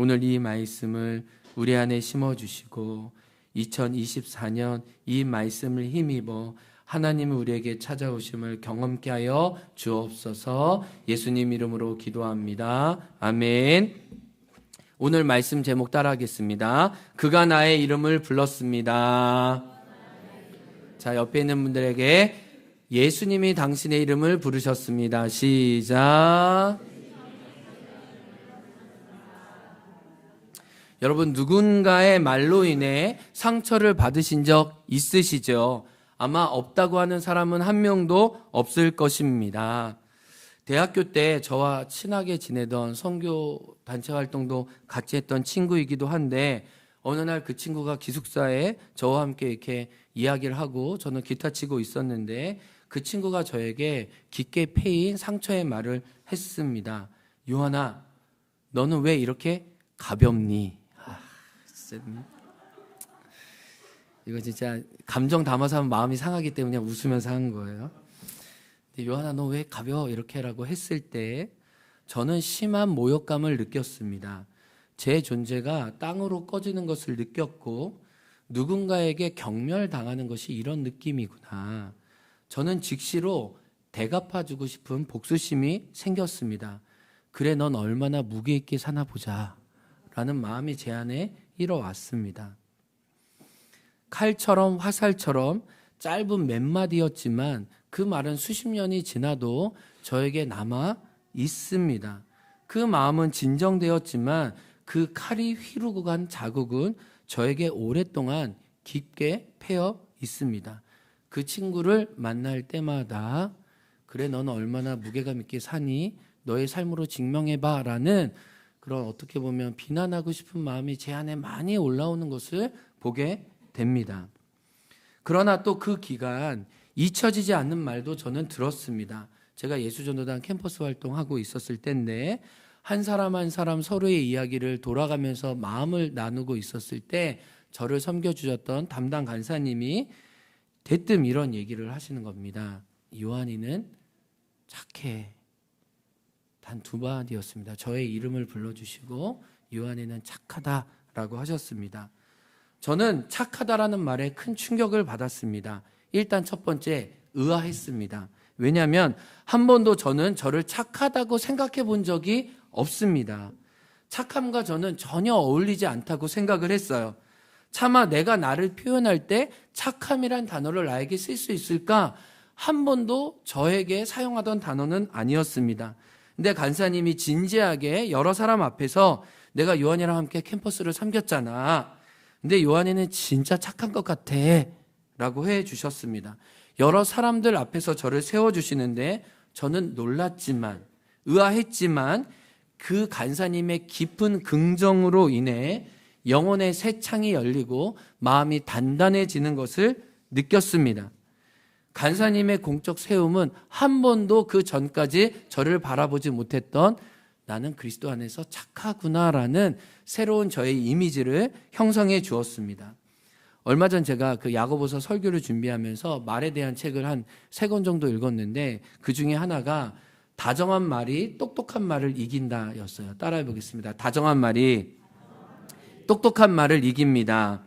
오늘 이 말씀을 우리 안에 심어주시고 2024년 이 말씀을 힘입어 하나님이 우리에게 찾아오심을 경험케 하여 주옵소서. 예수님 이름으로 기도합니다. 아멘. 오늘 말씀 제목 따라하겠습니다. 그가 나의 이름을 불렀습니다. 자, 옆에 있는 분들에게 예수님이 당신의 이름을 부르셨습니다. 시작. 여러분, 누군가의 말로 인해 상처를 받으신 적 있으시죠? 아마 없다고 하는 사람은 한 명도 없을 것입니다. 대학교 때 저와 친하게 지내던 선교 단체 활동도 같이 했던 친구이기도 한데, 어느 날 그 친구가 기숙사에 저와 함께 이렇게 이야기를 하고 저는 기타 치고 있었는데, 그 친구가 저에게 깊게 패인 상처의 말을 했습니다. 요한아, 너는 왜 이렇게 가볍니? 이거 진짜 감정 담아서 하면 마음이 상하기 때문에 웃으면서 한 거예요. 근데 요한아, 너 왜 가벼워? 이렇게 라고 했을 때 저는 심한 모욕감을 느꼈습니다. 제 존재가 땅으로 꺼지는 것을 느꼈고, 누군가에게 경멸당하는 것이 이런 느낌이구나. 저는 즉시로 대갚아주고 싶은 복수심이 생겼습니다. 그래, 넌 얼마나 무게 있게 사나 보자 라는 마음이 제 안에 일어왔습니다. 칼처럼 화살처럼 짧은 몇 마디였지만 그 말은 수십 년이 지나도 저에게 남아 있습니다. 그 마음은 진정되었지만 그 칼이 휘르고 간 자국은 저에게 오랫동안 깊게 패여 있습니다. 그 친구를 만날 때마다 그래, 너는 얼마나 무게감 있게 사니? 너의 삶으로 증명해봐 라는 그런, 어떻게 보면 비난하고 싶은 마음이 제 안에 많이 올라오는 것을 보게 됩니다. 그러나 또 그 기간 잊혀지지 않는 말도 저는 들었습니다. 제가 예수전도단 캠퍼스 활동하고 있었을 때인데, 한 사람 한 사람 서로의 이야기를 돌아가면서 마음을 나누고 있었을 때 저를 섬겨주셨던 담당 간사님이 대뜸 이런 얘기를 하시는 겁니다. 요한이는 착해. 단 두 마디였습니다. 저의 이름을 불러주시고 요한이는 착하다라고 하셨습니다. 저는 착하다라는 말에 큰 충격을 받았습니다. 일단 첫 번째, 의아했습니다. 왜냐하면 한 번도 저는 저를 착하다고 생각해 본 적이 없습니다. 착함과 저는 전혀 어울리지 않다고 생각을 했어요. 차마 내가 나를 표현할 때 착함이란 단어를 나에게 쓸 수 있을까? 한 번도 저에게 사용하던 단어는 아니었습니다. 근데 간사님이 진지하게 여러 사람 앞에서 내가 요한이랑 함께 캠퍼스를 섬겼잖아. 근데 요한이는 진짜 착한 것 같아 라고 해 주셨습니다. 여러 사람들 앞에서 저를 세워주시는데 저는 놀랐지만, 의아했지만 그 간사님의 깊은 긍정으로 인해 영혼의 새 창이 열리고 마음이 단단해지는 것을 느꼈습니다. 간사님의 공적 세움은 한 번도 그 전까지 저를 바라보지 못했던 나는 그리스도 안에서 착하구나라는 새로운 저의 이미지를 형성해 주었습니다. 얼마 전 제가 그 야고보서 설교를 준비하면서 말에 대한 책을 한 3권 정도 읽었는데, 그 중에 하나가 다정한 말이 똑똑한 말을 이긴다 였어요. 따라해 보겠습니다. 다정한 말이 똑똑한 말을 이깁니다.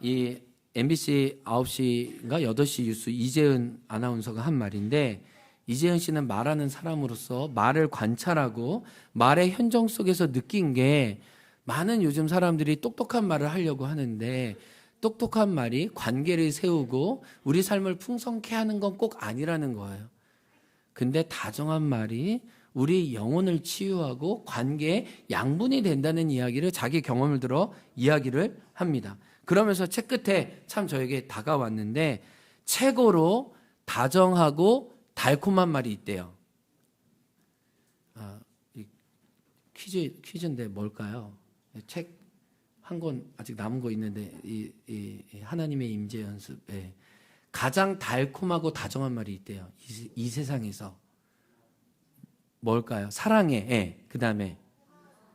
이 MBC 9시인가 8시 뉴스 이재은 아나운서가 한 말인데, 이재은 씨는 말하는 사람으로서 말을 관찰하고 말의 현정 속에서 느낀 게, 많은 요즘 사람들이 똑똑한 말을 하려고 하는데 똑똑한 말이 관계를 세우고 우리 삶을 풍성케 하는 건 꼭 아니라는 거예요. 근데 다정한 말이 우리 영혼을 치유하고 관계에 양분이 된다는 이야기를 자기 경험을 들어 이야기를 합니다. 그러면서 책 끝에 참 저에게 다가왔는데, 최고로 다정하고 달콤한 말이 있대요. 퀴즈인데 뭘까요? 책 한 권 아직 남은 거 있는데, 이 하나님의 임재 연습에 가장 달콤하고 다정한 말이 있대요. 이 세상에서. 뭘까요? 사랑해. 그 다음에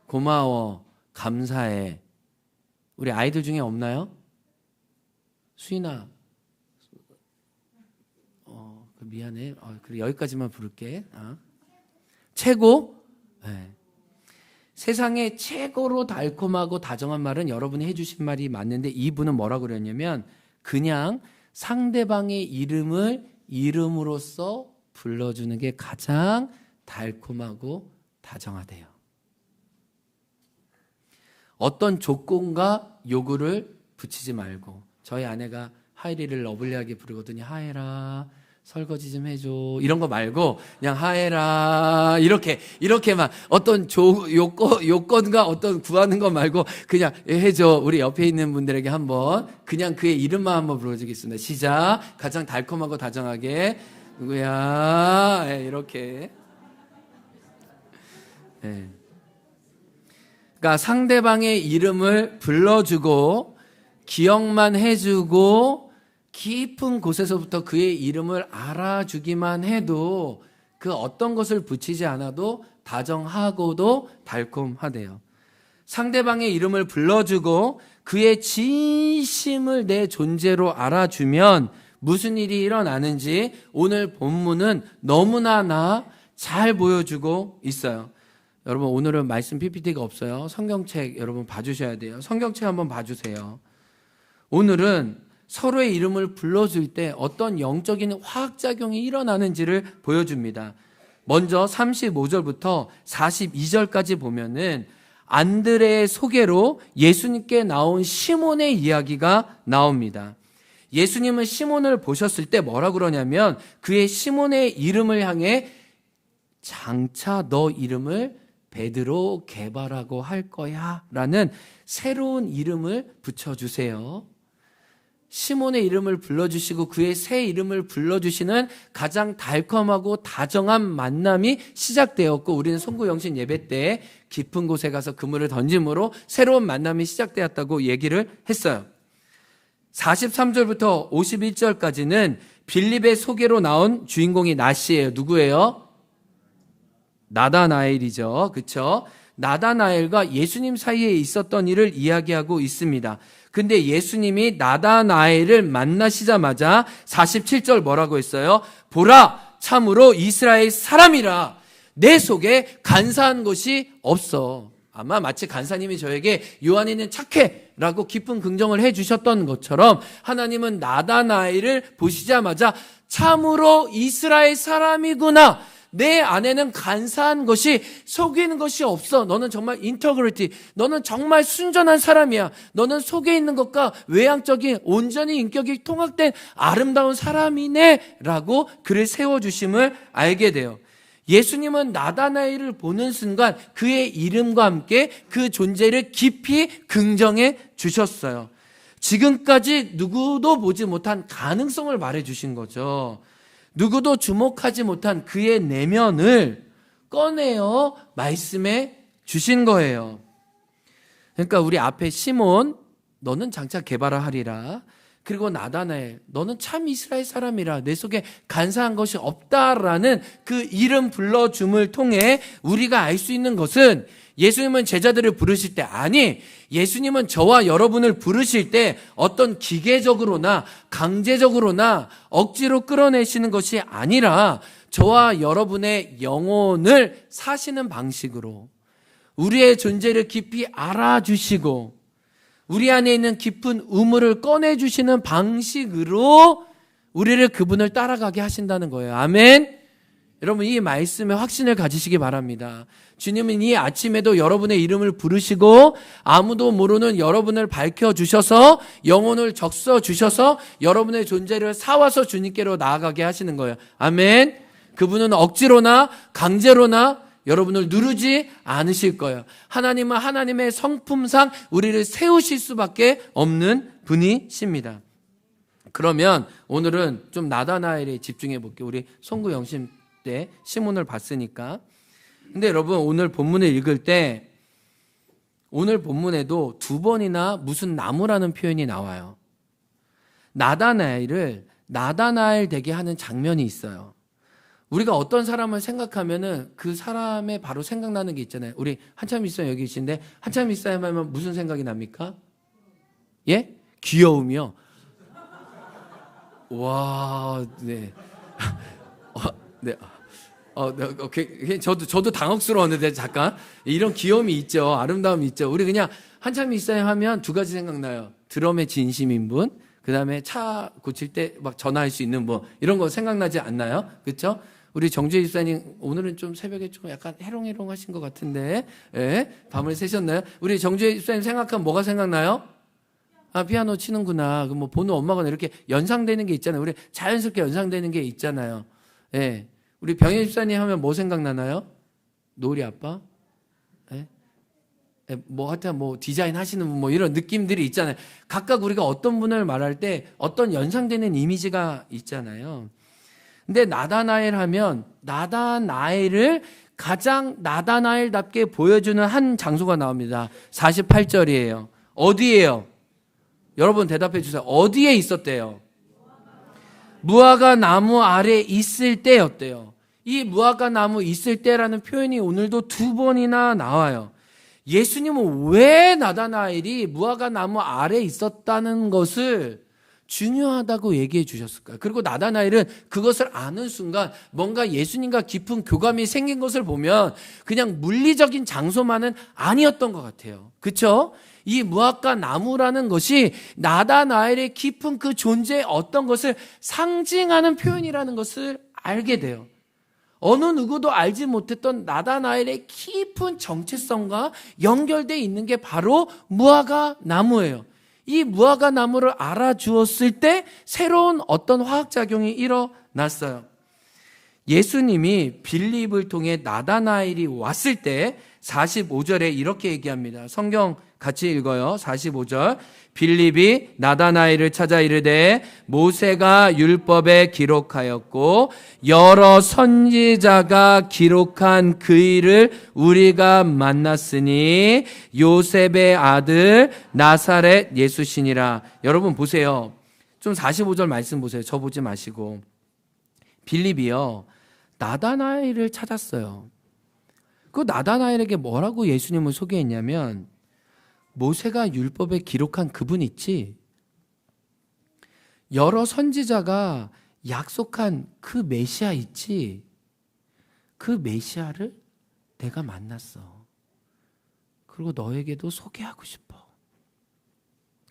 고마워, 감사해. 우리 아이들 중에 없나요? 수인아, 미안해. 그래, 여기까지만 부를게. 최고? 네. 세상에 최고로 달콤하고 다정한 말은 여러분이 해주신 말이 맞는데 이분은 뭐라고 그랬냐면 그냥 상대방의 이름을 이름으로써 불러주는 게 가장 달콤하고 다정하대요. 어떤 조건과 요구를 붙이지 말고, 저희 아내가 하이리를 러블리하게 부르거든요. 하이라 설거지 좀 해줘 이런 거 말고 그냥 하이라 이렇게만 어떤 요건과 어떤 구하는 거 말고 그냥 해줘. 우리 옆에 있는 분들에게 한번 그냥 그의 이름만 한번 불러주겠습니다. 시작. 가장 달콤하고 다정하게 누구야? 이렇게. 네. 그러니까 상대방의 이름을 불러주고 기억만 해주고 깊은 곳에서부터 그의 이름을 알아주기만 해도 그 어떤 것을 붙이지 않아도 다정하고도 달콤하대요. 상대방의 이름을 불러주고 그의 진심을 내 존재로 알아주면 무슨 일이 일어나는지 오늘 본문은 너무나 잘 보여주고 있어요. 여러분 오늘은 말씀 PPT가 없어요. 성경책 여러분 봐주셔야 돼요. 성경책 한번 봐주세요. 오늘은 서로의 이름을 불러줄 때 어떤 영적인 화학작용이 일어나는지를 보여줍니다. 먼저 35절부터 42절까지 보면은 안드레의 소개로 예수님께 나온 시몬의 이야기가 나옵니다. 예수님은 시몬을 보셨을 때 뭐라 그러냐면 그의 시몬의 이름을 향해 장차 너 이름을 베드로 게바라고 할 거야 라는 새로운 이름을 붙여주세요. 시몬의 이름을 불러주시고 그의 새 이름을 불러주시는 가장 달콤하고 다정한 만남이 시작되었고 우리는 송구영신 예배 때 깊은 곳에 가서 그물을 던짐으로 새로운 만남이 시작되었다고 얘기를 했어요. 43절부터 51절까지는 빌립의 소개로 나온 주인공이 나시예요. 누구예요? 나다나엘이죠. 그렇죠? 나다나엘과 예수님 사이에 있었던 일을 이야기하고 있습니다. 근데 예수님이 나다나엘을 만나시자마자 47절 뭐라고 했어요? 보라, 참으로 이스라엘 사람이라 내 속에 간사한 것이 없어. 아마 마치 간사님이 저에게 요한이는 착해라고 깊은 긍정을 해주셨던 것처럼 하나님은 나다나엘을 보시자마자 참으로 이스라엘 사람이구나. 내 안에는 간사한 것이 속이는 것이 없어. 너는 정말 인터그리티. 너는 정말 순전한 사람이야. 너는 속에 있는 것과 외향적인 온전히 인격이 통합된 아름다운 사람이네 라고 그를 세워주심을 알게 돼요. 예수님은 나다나엘을 보는 순간 그의 이름과 함께 그 존재를 깊이 긍정해 주셨어요. 지금까지 누구도 보지 못한 가능성을 말해주신 거죠. 누구도 주목하지 못한 그의 내면을 꺼내어 말씀해 주신 거예요. 그러니까 우리 앞에 시몬 너는 장차 게바라 하리라. 그리고 나다나엘 너는 참 이스라엘 사람이라 내 속에 간사한 것이 없다라는 그 이름 불러줌을 통해 우리가 알 수 있는 것은 예수님은 제자들을 부르실 때 아니 예수님은 저와 여러분을 부르실 때 어떤 기계적으로나 강제적으로나 억지로 끌어내시는 것이 아니라 저와 여러분의 영혼을 사시는 방식으로 우리의 존재를 깊이 알아주시고 우리 안에 있는 깊은 우물을 꺼내주시는 방식으로 우리를 그분을 따라가게 하신다는 거예요. 아멘. 여러분 이 말씀에 확신을 가지시기 바랍니다. 주님은 이 아침에도 여러분의 이름을 부르시고 아무도 모르는 여러분을 밝혀주셔서 영혼을 적셔주셔서 여러분의 존재를 사와서 주님께로 나아가게 하시는 거예요. 아멘. 그분은 억지로나 강제로나 여러분을 누르지 않으실 거예요. 하나님은 하나님의 성품상 우리를 세우실 수밖에 없는 분이십니다. 그러면 오늘은 좀 나다나엘에 집중해 볼게요. 우리 송구 영심 때 시몬을 봤으니까. 근데 여러분 오늘 본문을 읽을 때 오늘 본문에도 두 번이나 무슨 나무라는 표현이 나와요. 나다나엘을 나다나엘 되게 하는 장면이 있어요. 우리가 어떤 사람을 생각하면은 그 사람의 바로 생각나는 게 있잖아요. 우리 한참 있어요 여기 계신데 한참 있어야 하면 무슨 생각이 납니까? 예? 귀여움이요. 와, 네. 네. 저도 당혹스러웠는데 잠깐 이런 귀여움이 있죠. 아름다움이 있죠. 우리 그냥 한참 일사님 하면 두 가지 생각나요. 드럼의 진심인 분, 그 다음에 차 고칠 때 막 전화할 수 있는 뭐 이런 거 생각나지 않나요? 그렇죠? 우리 정주혜 집사님 오늘은 좀 새벽에 좀 약간 해롱해롱 하신 것 같은데, 예? 밤을 새셨나요? 우리 정주혜 집사님 생각하면 뭐가 생각나요? 아, 피아노 치는구나. 그 뭐 보는 엄마가 이렇게 연상되는 게 있잖아요. 우리 자연스럽게 연상되는 게 있잖아요. 예. 우리 병혜 집사님 하면 뭐 생각나나요? 노을이 아빠? 예? 예, 뭐 하여튼 뭐 디자인 하시는 분 뭐 이런 느낌들이 있잖아요. 각각 우리가 어떤 분을 말할 때 어떤 연상되는 이미지가 있잖아요. 근데 나다나엘 하면 나다나엘을 가장 나다나엘답게 보여주는 한 장소가 나옵니다. 48절이에요. 어디예요? 여러분 대답해 주세요. 어디에 있었대요? 무화과 나무 아래 있을 때였대요. 이 무화과 나무 있을 때라는 표현이 오늘도 2번이나 나와요. 예수님은 왜 나다나엘이 무화과 나무 아래 있었다는 것을 중요하다고 얘기해 주셨을까요? 그리고 나다나엘은 그것을 아는 순간 뭔가 예수님과 깊은 교감이 생긴 것을 보면 그냥 물리적인 장소만은 아니었던 것 같아요. 그렇죠? 이 무화과 나무라는 것이 나다나엘의 깊은 그 존재의 어떤 것을 상징하는 표현이라는 것을 알게 돼요. 어느 누구도 알지 못했던 나다나엘의 깊은 정체성과 연결되어 있는 게 바로 무화과 나무예요. 이 무화과 나무를 알아주었을 때 새로운 어떤 화학작용이 일어났어요. 예수님이 빌립을 통해 나다나엘이 왔을 때 45절에 이렇게 얘기합니다. 성경 같이 읽어요. 45절. 빌립이 나다나엘을 찾아 이르되 모세가 율법에 기록하였고 여러 선지자가 기록한 그 일을 우리가 만났으니 요셉의 아들 나사렛 예수시니라. 여러분 보세요. 좀 45절 말씀 보세요. 저 보지 마시고. 빌립이요, 나다나엘을 찾았어요. 그 나다나엘에게 뭐라고 예수님을 소개했냐면 모세가 율법에 기록한 그분 있지, 여러 선지자가 약속한 그 메시아 있지, 그 메시아를 내가 만났어. 그리고 너에게도 소개하고 싶어.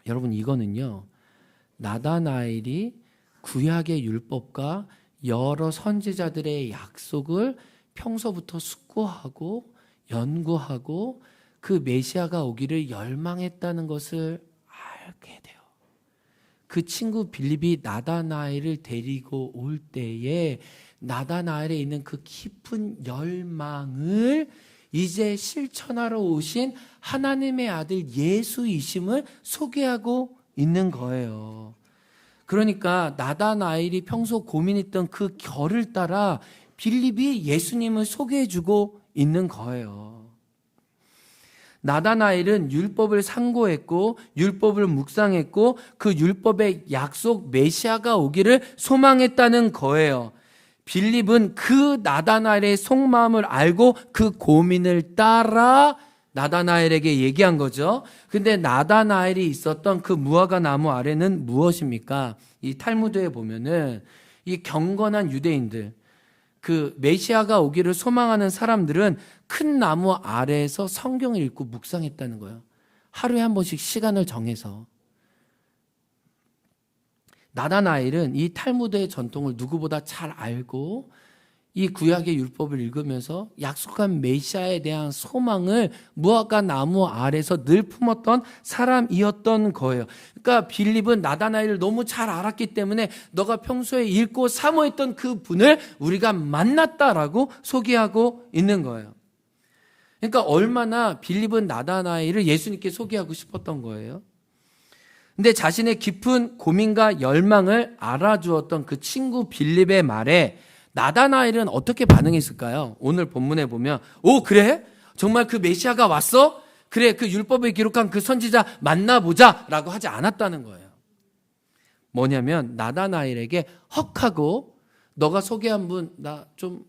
여러분 이거는요, 나다나엘이 구약의 율법과 여러 선지자들의 약속을 평소부터 숙고하고 연구하고 그 메시아가 오기를 열망했다는 것을 알게 돼요. 그 친구 빌립이 나다나엘을 데리고 올 때에 나다나엘에 있는 그 깊은 열망을 이제 실천하러 오신 하나님의 아들 예수이심을 소개하고 있는 거예요. 그러니까 나다나엘이 평소 고민했던 그 결을 따라 빌립이 예수님을 소개해주고 있는 거예요. 나다나엘은 율법을 상고했고 율법을 묵상했고 그 율법의 약속 메시아가 오기를 소망했다는 거예요. 빌립은 그 나다나엘의 속마음을 알고 그 고민을 따라 나다나엘에게 얘기한 거죠. 근데 나다나엘이 있었던 그 무화과 나무 아래는 무엇입니까? 이 탈무드에 보면은 이 경건한 유대인들, 그 메시아가 오기를 소망하는 사람들은 큰 나무 아래에서 성경을 읽고 묵상했다는 거예요. 하루에 한 번씩 시간을 정해서. 나다나엘은 이 탈무드의 전통을 누구보다 잘 알고 이 구약의 율법을 읽으면서 약속한 메시아에 대한 소망을 무화과 나무 아래서 늘 품었던 사람이었던 거예요. 그러니까 빌립은 나다나엘을 너무 잘 알았기 때문에 너가 평소에 읽고 사모했던 그 분을 우리가 만났다라고 소개하고 있는 거예요. 그러니까 얼마나 빌립은 나다나엘을 예수님께 소개하고 싶었던 거예요. 근데 자신의 깊은 고민과 열망을 알아주었던 그 친구 빌립의 말에 나다나엘은 어떻게 반응했을까요? 오늘 본문에 보면, 오, 그래? 정말 그 메시아가 왔어? 그래, 그 율법에 기록한 그 선지자 만나보자 라고 하지 않았다는 거예요. 뭐냐면 나다나엘에게 헉하고 너가 소개한 분 나 좀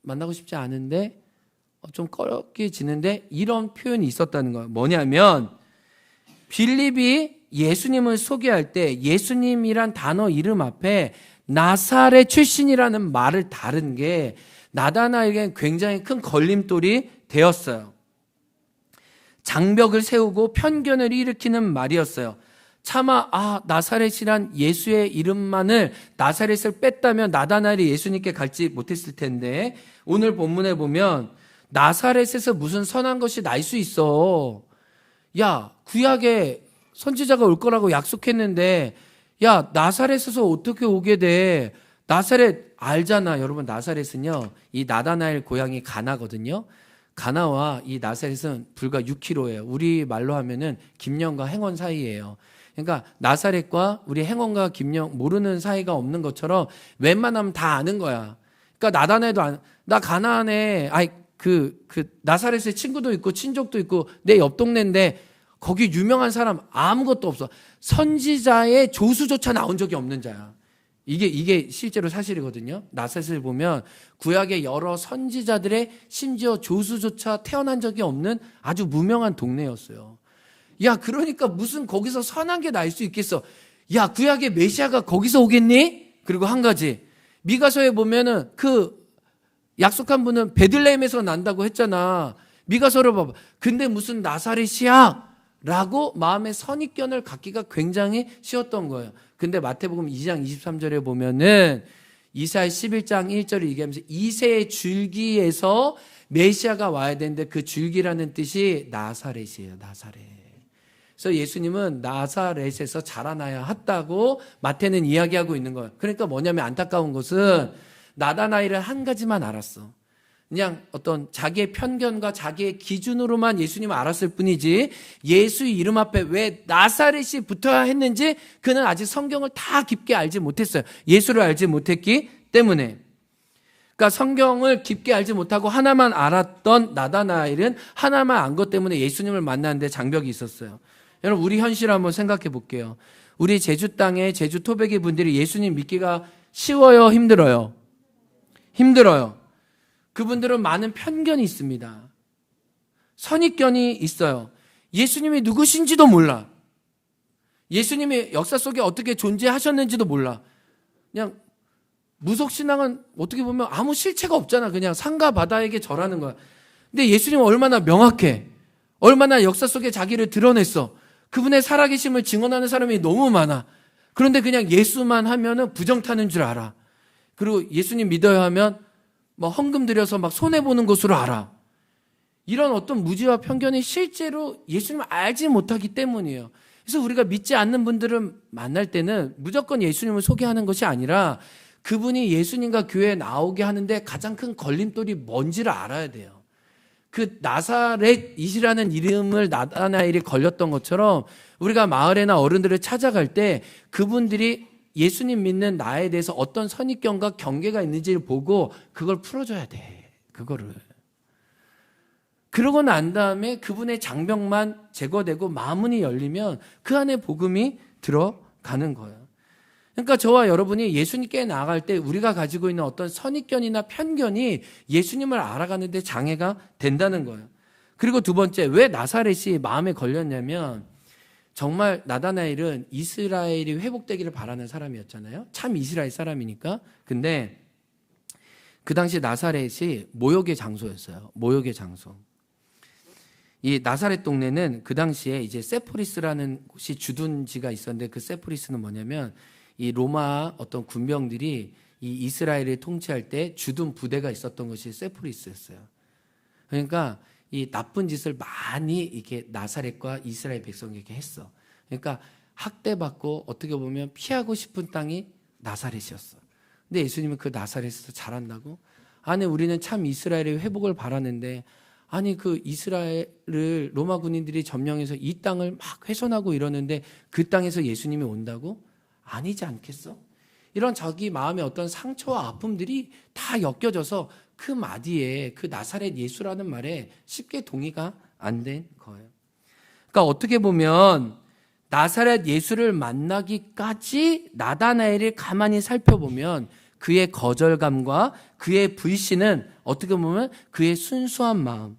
만나고 싶지 않은데 좀 꺼려지는데 이런 표현이 있었다는 거예요. 뭐냐면 빌립이 예수님을 소개할 때 예수님이란 단어 이름 앞에 나사렛 출신이라는 말을 다른 게 나다나엘에겐 굉장히 큰 걸림돌이 되었어요. 장벽을 세우고 편견을 일으키는 말이었어요. 차마 나사렛이란 예수의 이름만을 나사렛을 뺐다면 나다나엘이 예수님께 갈지 못했을 텐데 오늘 본문에 보면 나사렛에서 무슨 선한 것이 날 수 있어. 야, 구약에 선지자가 올 거라고 약속했는데 야, 나사렛에서 어떻게 오게 돼? 나사렛 알잖아. 여러분, 나사렛은요, 이 나다나엘 고향이 가나거든요. 가나와 이 나사렛은 불과 6km예요. 우리 말로 하면은 김영과 행원 사이예요. 그러니까 나사렛과 우리 행원과 김영 모르는 사이가 없는 것처럼 웬만하면 다 아는 거야. 그러니까 나다나엘도 나 가나안에 나사렛에 친구도 있고 친족도 있고 내 옆 동네인데 거기 유명한 사람 아무것도 없어. 선지자의 조수조차 나온 적이 없는 자야. 이게 실제로 사실이거든요. 나사렛을 보면 구약의 여러 선지자들의 심지어 조수조차 태어난 적이 없는 아주 무명한 동네였어요. 야, 그러니까 무슨 거기서 선한 게 날 수 있겠어. 야, 구약의 메시아가 거기서 오겠니? 그리고 한 가지, 미가서에 보면은 그 약속한 분은 베들레헴에서 난다고 했잖아. 미가서를 봐봐. 근데 무슨 나사렛이야? 라고 마음의 선입견을 갖기가 굉장히 쉬웠던 거예요. 근데 마태복음 2장 23절에 보면은 이사야 11장 1절을 얘기하면서 이새의 줄기에서 메시아가 와야 되는데 그 줄기라는 뜻이 나사렛이에요. 나사렛. 그래서 예수님은 나사렛에서 자라나야 했다고 마태는 이야기하고 있는 거예요. 그러니까 뭐냐면 안타까운 것은 나다나엘은 한 가지만 알았어. 그냥 어떤 자기의 편견과 자기의 기준으로만 예수님을 알았을 뿐이지 예수 이름 앞에 왜 나사렛이 붙어야 했는지 그는 아직 성경을 다 깊게 알지 못했어요. 예수를 알지 못했기 때문에. 그러니까 성경을 깊게 알지 못하고 하나만 알았던 나다나엘은 하나만 안 것 때문에 예수님을 만나는데 장벽이 있었어요. 여러분, 우리 현실을 한번 생각해 볼게요. 우리 제주 땅에 제주 토백이 분들이 예수님 믿기가 쉬워요, 힘들어요? 힘들어요. 그분들은 많은 편견이 있습니다. 선입견이 있어요. 예수님이 누구신지도 몰라. 예수님이 역사 속에 어떻게 존재하셨는지도 몰라. 그냥 무속신앙은 어떻게 보면 아무 실체가 없잖아. 그냥 산과 바다에게 절하는 거야. 근데 예수님은 얼마나 명확해. 얼마나 역사 속에 자기를 드러냈어. 그분의 살아계심을 증언하는 사람이 너무 많아. 그런데 그냥 예수만 하면은 부정 타는 줄 알아. 그리고 예수님 믿어야 하면 헌금 드려서 손해보는 것으로 알아. 이런 어떤 무지와 편견이 실제로 예수님을 알지 못하기 때문이에요. 그래서 우리가 믿지 않는 분들을 만날 때는 무조건 예수님을 소개하는 것이 아니라 그분이 예수님과 교회에 나오게 하는데 가장 큰 걸림돌이 뭔지를 알아야 돼요. 그 나사렛이라는 이름을 나다나엘이 걸렸던 것처럼 우리가 마을이나 어른들을 찾아갈 때 그분들이 예수님 믿는 나에 대해서 어떤 선입견과 경계가 있는지를 보고 그걸 풀어줘야 돼. 그거를. 그러고 난 다음에 그분의 장벽만 제거되고 마문이 열리면 그 안에 복음이 들어가는 거예요. 그러니까 저와 여러분이 예수님께 나아갈 때 우리가 가지고 있는 어떤 선입견이나 편견이 예수님을 알아가는데 장애가 된다는 거예요. 그리고 두 번째, 왜 나사렛이 마음에 걸렸냐면 정말 나다나엘은 이스라엘이 회복되기를 바라는 사람이었잖아요. 참 이스라엘 사람이니까. 근데 그 당시 나사렛이 모욕의 장소였어요. 모욕의 장소. 이 나사렛 동네는 그 당시에 이제 세포리스라는 곳이 주둔지가 있었는데 그 세포리스는 뭐냐면 이 로마 어떤 군병들이 이 이스라엘을 통치할 때 주둔 부대가 있었던 것이 세포리스였어요. 그러니까 이 나쁜 짓을 많이 이렇게 나사렛과 이스라엘 백성에게 했어. 그러니까 학대받고 어떻게 보면 피하고 싶은 땅이 나사렛이었어. 근데 예수님은 그 나사렛에서 자란다고? 아니, 우리는 참 이스라엘의 회복을 바라는데 아니 그 이스라엘을 로마 군인들이 점령해서 이 땅을 막 훼손하고 이러는데 그 땅에서 예수님이 온다고? 아니지 않겠어? 이런 자기 마음의 어떤 상처와 아픔들이 다 엮여져서 그 마디에 그 나사렛 예수라는 말에 쉽게 동의가 안 된 거예요. 그러니까 어떻게 보면 나사렛 예수를 만나기까지 나다나엘을 가만히 살펴보면 그의 거절감과 그의 불신은 어떻게 보면 그의 순수한 마음,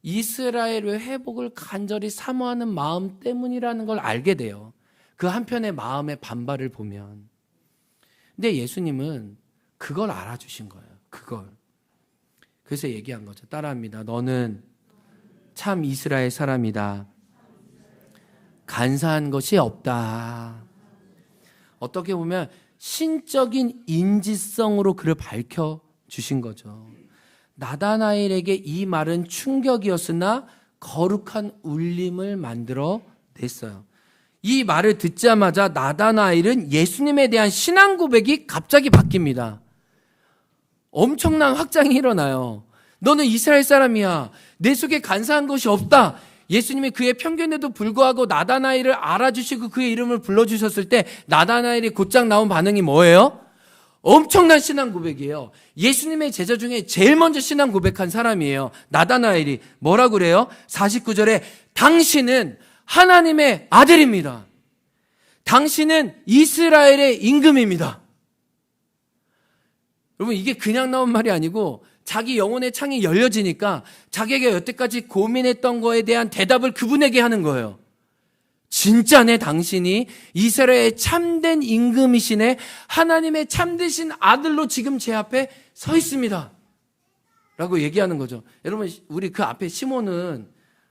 이스라엘의 회복을 간절히 사모하는 마음 때문이라는 걸 알게 돼요. 그 한편의 마음의 반발을 보면. 근데 예수님은 그걸 알아주신 거예요. 그걸. 그래서 얘기한 거죠. 따라합니다. 너는 참 이스라엘 사람이다. 간사한 것이 없다. 어떻게 보면 신적인 인지성으로 그를 밝혀주신 거죠. 나다나엘에게 이 말은 충격이었으나 거룩한 울림을 만들어 냈어요. 이 말을 듣자마자 나다나엘은 예수님에 대한 신앙 고백이 갑자기 바뀝니다. 엄청난 확장이 일어나요. 너는 이스라엘 사람이야. 내 속에 간사한 것이 없다. 예수님이 그의 편견에도 불구하고 나다나엘을 알아주시고 그의 이름을 불러주셨을 때 나다나엘이 곧장 나온 반응이 뭐예요? 엄청난 신앙 고백이에요. 예수님의 제자 중에 제일 먼저 신앙 고백한 사람이에요. 나다나엘이 뭐라고 그래요? 49절에 당신은 하나님의 아들입니다. 당신은 이스라엘의 임금입니다. 여러분, 이게 그냥 나온 말이 아니고 자기 영혼의 창이 열려지니까 자기가 여태까지 고민했던 거에 대한 대답을 그분에게 하는 거예요. 진짜네, 당신이 이스라엘의 참된 임금이시네, 하나님의 참되신 아들로 지금 제 앞에 서 있습니다 라고 얘기하는 거죠. 여러분, 우리 그 앞에 시몬은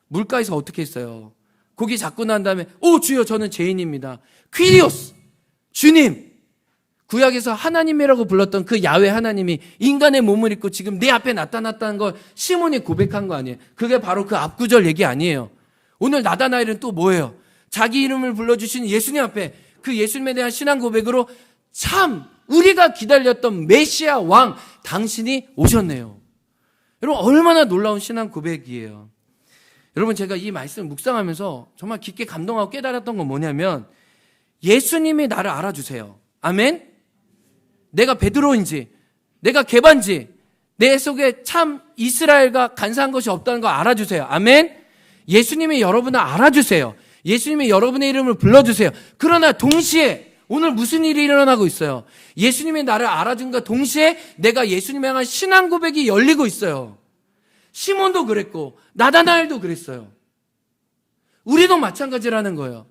물가에서 어떻게 했어요? 고기 잡고 난 다음에 오 주여 저는 죄인입니다. 퀴리오스 주님, 구약에서 하나님이라고 불렀던 그 야훼 하나님이 인간의 몸을 입고 지금 내 앞에 나타났다는 걸 시몬이 고백한 거 아니에요? 그게 바로 그 앞구절 얘기 아니에요? 오늘 나다나엘은 또 뭐예요? 자기 이름을 불러주신 예수님 앞에 그 예수님에 대한 신앙 고백으로 참 우리가 기다렸던 메시아 왕 당신이 오셨네요. 여러분, 얼마나 놀라운 신앙 고백이에요. 여러분, 제가 이 말씀을 묵상하면서 정말 깊게 감동하고 깨달았던 건 뭐냐면 예수님이 나를 알아주세요. 아멘? 내가 베드로인지 내가 게바인지 내 속에 참 이스라엘과 간사한 것이 없다는 거 알아주세요. 아멘? 예수님이 여러분을 알아주세요. 예수님이 여러분의 이름을 불러주세요. 그러나 동시에 오늘 무슨 일이 일어나고 있어요? 예수님이 나를 알아준과 동시에 내가 예수님에 향한 신앙 고백이 열리고 있어요. 시몬도 그랬고 나다나엘도 그랬어요. 우리도 마찬가지라는 거예요.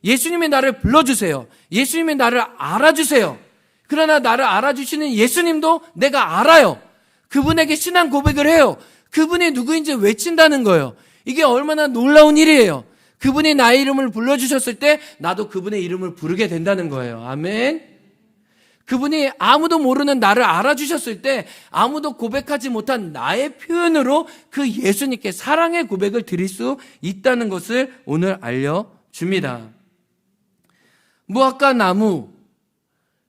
예수님이 나를 불러주세요. 예수님이 나를 알아주세요. 그러나 나를 알아주시는 예수님도 내가 알아요. 그분에게 신앙 고백을 해요. 그분이 누구인지 외친다는 거예요. 이게 얼마나 놀라운 일이에요. 그분이 나의 이름을 불러주셨을 때 나도 그분의 이름을 부르게 된다는 거예요. 아멘. 그분이 아무도 모르는 나를 알아주셨을 때 아무도 고백하지 못한 나의 표현으로 그 예수님께 사랑의 고백을 드릴 수 있다는 것을 오늘 알려줍니다. 무화과 나무,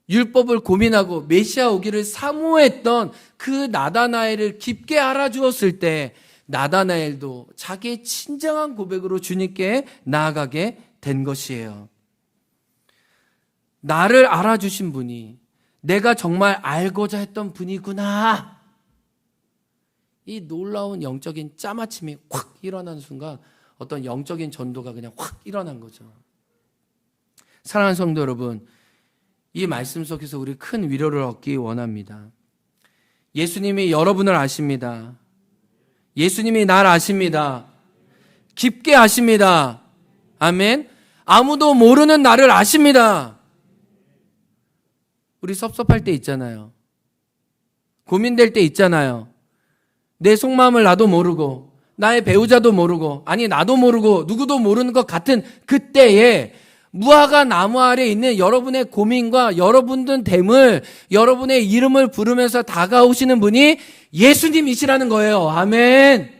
율법을 고민하고 메시아 오기를 사모했던 그 나다나엘을 깊게 알아주었을 때 나다나엘도 자기의 친정한 고백으로 주님께 나아가게 된 것이에요. 나를 알아주신 분이 내가 정말 알고자 했던 분이구나. 이 놀라운 영적인 짜맞춤이 확 일어나는 순간 어떤 영적인 전도가 그냥 확 일어난 거죠. 사랑하는 성도 여러분, 이 말씀 속에서 우리 큰 위로를 얻기 원합니다. 예수님이 여러분을 아십니다. 예수님이 날 아십니다. 깊게 아십니다. 아멘. 아무도 모르는 나를 아십니다. 우리 섭섭할 때 있잖아요. 고민될 때 있잖아요. 내 속마음을 나도 모르고 나의 배우자도 모르고 아니 나도 모르고 누구도 모르는 것 같은 그때에 무화과 나무 아래 있는 여러분의 고민과 여러분들 됨을 여러분의 이름을 부르면서 다가오시는 분이 예수님이시라는 거예요. 아멘.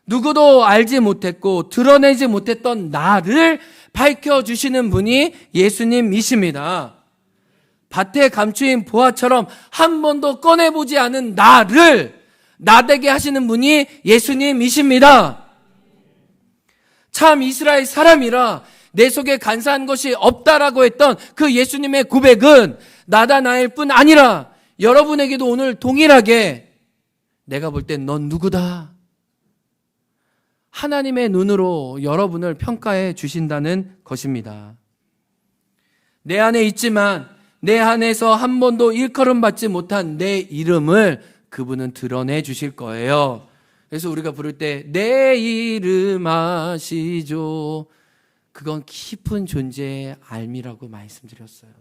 누구도 알지 못했고 드러내지 못했던 나를 밝혀주시는 분이 예수님이십니다. 밭에 감추인 보화처럼 한 번도 꺼내보지 않은 나를 나되게 하시는 분이 예수님이십니다. 참 이스라엘 사람이라 내 속에 간사한 것이 없다라고 했던 그 예수님의 고백은 나다나엘 뿐 아니라 여러분에게도 오늘 동일하게 내가 볼 땐 넌 누구다. 하나님의 눈으로 여러분을 평가해 주신다는 것입니다. 내 안에 있지만 내 안에서 한 번도 일컬음 받지 못한 내 이름을 그분은 드러내 주실 거예요. 그래서 우리가 부를 때 내 이름 아시죠? 그건 깊은 존재의 알미라고 말씀드렸어요.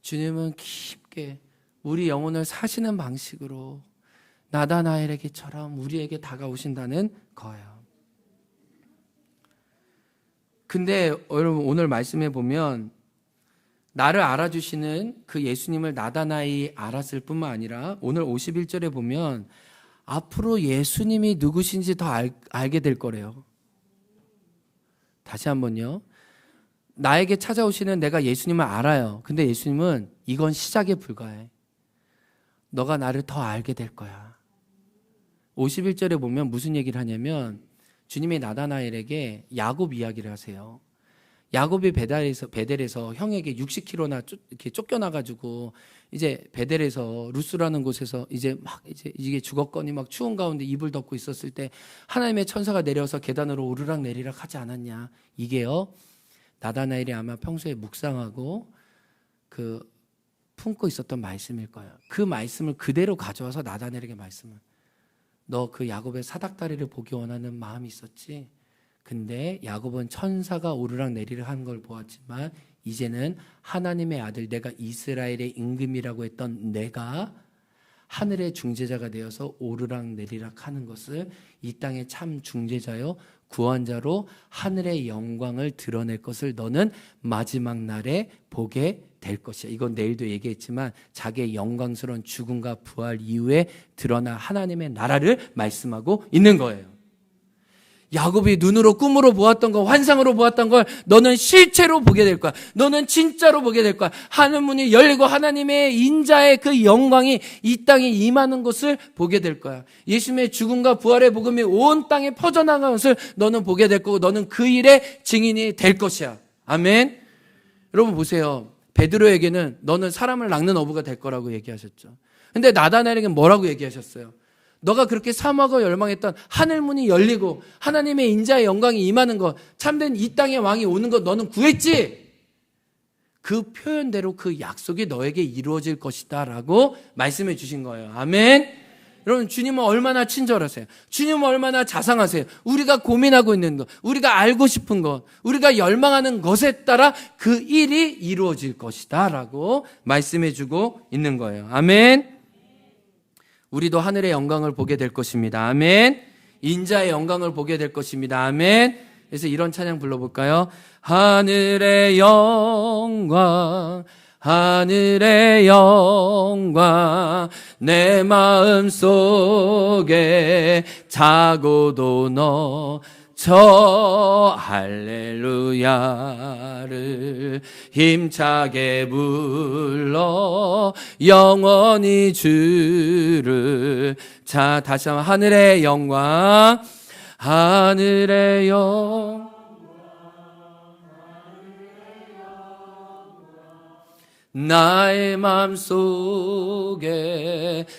주님은 깊게 우리 영혼을 사시는 방식으로 나다나엘에게처럼 우리에게 다가오신다는 거예요. 근데 여러분 오늘 말씀해 보면 나를 알아주시는 그 예수님을 나다나엘이 알았을 뿐만 아니라 오늘 51절에 보면 앞으로 예수님이 누구신지 더 알게 될 거래요. 다시 한번요. 나에게 찾아오시는 내가 예수님을 알아요. 근데 예수님은 이건 시작에 불과해. 너가 나를 더 알게 될 거야. 51절에 보면 무슨 얘기를 하냐면 주님이 나다나엘에게 야곱 이야기를 하세요. 야곱이 베델에서 형에게 60km나 이렇게 쫓겨나가지고 이제 베델에서 루스라는 곳에서 이제 이게 죽었거니 막 추운 가운데 이불 덮고 있었을 때 하나님의 천사가 내려서 계단으로 오르락 내리락 하지 않았냐. 이게요. 나다나엘이 아마 평소에 묵상하고 그 품고 있었던 말씀일 거예요. 그 말씀을 그대로 가져와서 나다나엘에게 말씀을. 너 그 야곱의 사닥다리를 보기 원하는 마음이 있었지. 근데 야곱은 천사가 오르락 내리락 하는 걸 보았지만 이제는 하나님의 아들 내가 이스라엘의 임금이라고 했던 내가 하늘의 중재자가 되어서 오르락 내리락 하는 것을 이 땅의 참 중재자요 구원자로 하늘의 영광을 드러낼 것을 너는 마지막 날에 보게 될 것이야. 이건 내일도 얘기했지만 자기의 영광스러운 죽음과 부활 이후에 드러날 하나님의 나라를 말씀하고 있는 거예요. 야곱이 눈으로 꿈으로 보았던 거, 환상으로 보았던 걸 너는 실체로 보게 될 거야. 너는 진짜로 보게 될 거야. 하늘 문이 열리고 하나님의 인자의 그 영광이 이 땅에 임하는 것을 보게 될 거야. 예수님의 죽음과 부활의 복음이 온 땅에 퍼져나가는 것을 너는 보게 될 거고 너는 그 일의 증인이 될 것이야. 아멘. 여러분 보세요. 베드로에게는 너는 사람을 낚는 어부가 될 거라고 얘기하셨죠. 근데 나다나엘에게는 뭐라고 얘기하셨어요? 너가 그렇게 사모하고 열망했던 하늘 문이 열리고 하나님의 인자의 영광이 임하는 것, 참된 이 땅의 왕이 오는 것 너는 구했지? 그 표현대로 그 약속이 너에게 이루어질 것이다 라고 말씀해 주신 거예요. 아멘. 여러분 주님은 얼마나 친절하세요. 주님은 얼마나 자상하세요. 우리가 고민하고 있는 것, 우리가 알고 싶은 것, 우리가 열망하는 것에 따라 그 일이 이루어질 것이다 라고 말씀해 주고 있는 거예요. 아멘. 우리도 하늘의 영광을 보게 될 것입니다. 아멘. 인자의 영광을 보게 될 것입니다. 아멘. 그래서 이런 찬양 불러볼까요? 하늘의 영광, 하늘의 영광, 내 마음 속에 자고도 저 할렐루야를 힘차게 불러 영원히 주를. 자, 다시 한번 하늘의 영광, 하늘의 영광, 나의 맘속에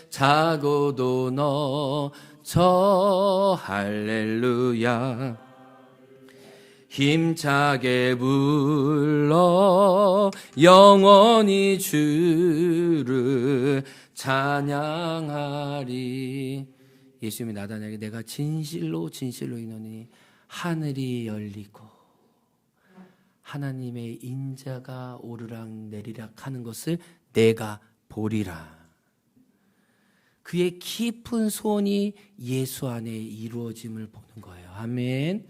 자고도 저 할렐루야 힘차게 불러 영원히 주를 찬양하리. 예수님이 나다나엘에게 내가 진실로 이노니 하늘이 열리고 하나님의 인자가 오르락 내리락 하는 것을 내가 보리라. 그의 깊은 소원이 예수 안에 이루어짐을 보는 거예요. 아멘.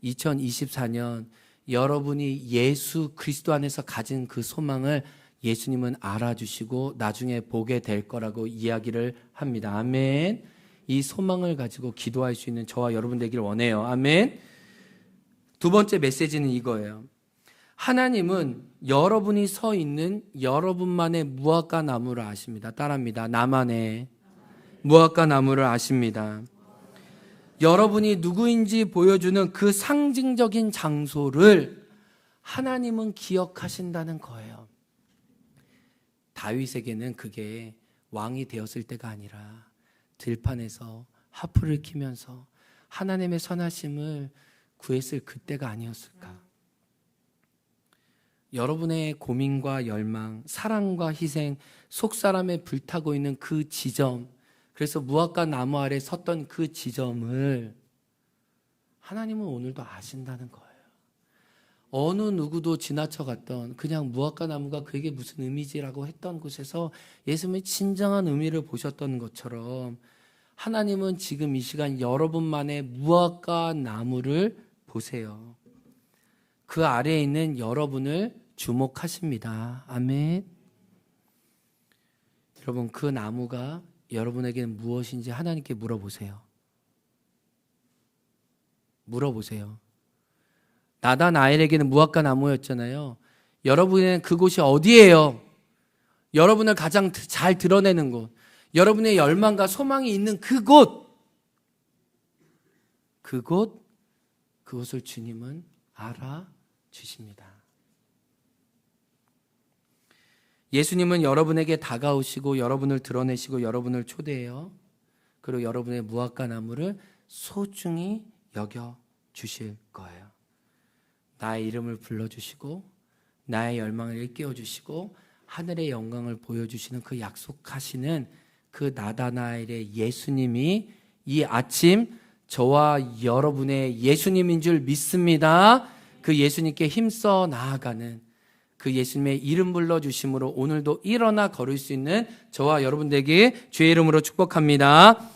2024년 여러분이 예수 그리스도 안에서 가진 그 소망을 예수님은 알아주시고 나중에 보게 될 거라고 이야기를 합니다. 아멘. 이 소망을 가지고 기도할 수 있는 저와 여러분 되기를 원해요. 아멘. 두 번째 메시지는 이거예요. 하나님은 여러분이 서 있는 여러분만의 무화과 나무를 아십니다. 따라합니다. 나만의 무화과 나무를 아십니다. 여러분이 누구인지 보여주는 그 상징적인 장소를 하나님은 기억하신다는 거예요. 다윗에게는 그게 왕이 되었을 때가 아니라 들판에서 하프를 키면서 하나님의 선하심을 구했을 그때가 아니었을까. 여러분의 고민과 열망, 사랑과 희생, 속사람에 불타고 있는 그 지점, 그래서 무화과 나무 아래 섰던 그 지점을 하나님은 오늘도 아신다는 거예요. 어느 누구도 지나쳐갔던 그냥 무화과 나무가 그에게 무슨 의미지라고 했던 곳에서 예수님의 진정한 의미를 보셨던 것처럼 하나님은 지금 이 시간 여러분만의 무화과 나무를 보세요. 그 아래에 있는 여러분을 주목하십니다. 아멘. 여러분, 그 나무가 여러분에게는 무엇인지 하나님께 물어보세요. 물어보세요. 나다나엘에게는 무화과 나무였잖아요. 여러분의 그곳이 어디예요? 여러분을 가장 잘 드러내는 곳, 여러분의 열망과 소망이 있는 그곳을 주님은 알아주십니다. 예수님은 여러분에게 다가오시고 여러분을 드러내시고 여러분을 초대해요. 그리고 여러분의 무화과 나무를 소중히 여겨주실 거예요. 나의 이름을 불러주시고 나의 열망을 일깨워주시고 하늘의 영광을 보여주시는 그 약속하시는 그 나다나엘의 예수님이 이 아침 저와 여러분의 예수님인 줄 믿습니다. 그 예수님께 힘써 나아가는 그 예수님의 이름 불러주심으로 오늘도 일어나 걸을 수 있는 저와 여러분들에게 주의 이름으로 축복합니다.